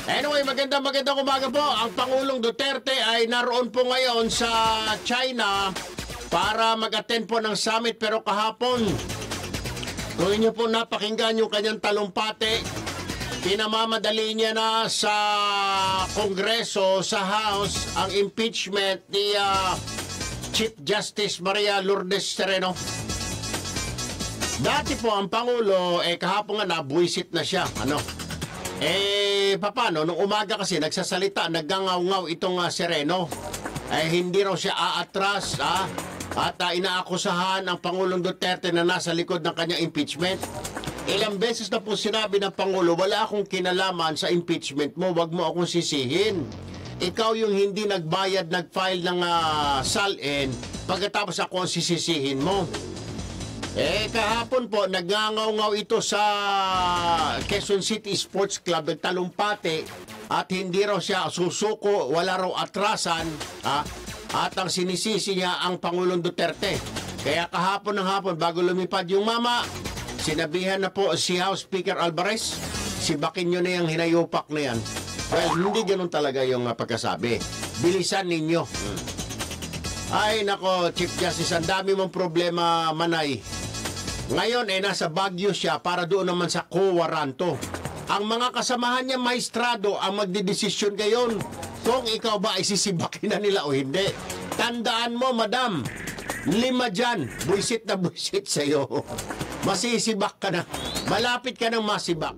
Anyway, magandang umaga po. Ang Pangulong Duterte ay naroon po ngayon sa China para mag-attend po ng summit. Pero kahapon, kung inyo po napakinggan yung kanyang talumpati, pinamamadali niya na sa Kongreso, sa House, ang impeachment ni Chief Justice Maria Lourdes Sereno. Dati po ang Pangulo, kahapon nga nabuisit na siya. Paano? Nung umaga kasi nagsasalita, naggangaw-ngaw itong Sereno. Hindi raw siya aatras, at inaakusahan ang Pangulong Duterte na nasa likod ng kanyang impeachment. Ilang beses na po sinabi ng Pangulo, wala akong kinalaman sa impeachment mo, wag mo akong sisihin. Ikaw yung hindi nagbayad, nag-file ng SALN, pagkatapos ako ang sisisihin mo. Kahapon po, nagngangaw-ngaw ito sa Quezon City Sports Club, nagtalumpati, at hindi raw siya susuko, wala raw atrasan, at ang sinisisi niya ang Pangulong Duterte. Kaya kahapon ng hapon, bago lumipad yung mama, sinabihan na po si House Speaker Alvarez, sibakin nyo na yung hinayupak na yan. Well, hindi ganun talaga yung pagkasabi. Bilisan ninyo. Ay, nako, Chief Justice, ang dami mong problema, Manay. Ngayon, nasa Baguio siya para doon naman sa Coaranto. Ang mga kasamahan niya, maestrado, ang magdidesisyon ngayon kung ikaw ba ay sisibakin na nila o hindi. Tandaan mo, madam, 5 dyan, buisit na buisit sa'yo. Masisibak ka na. Malapit ka ng masibak.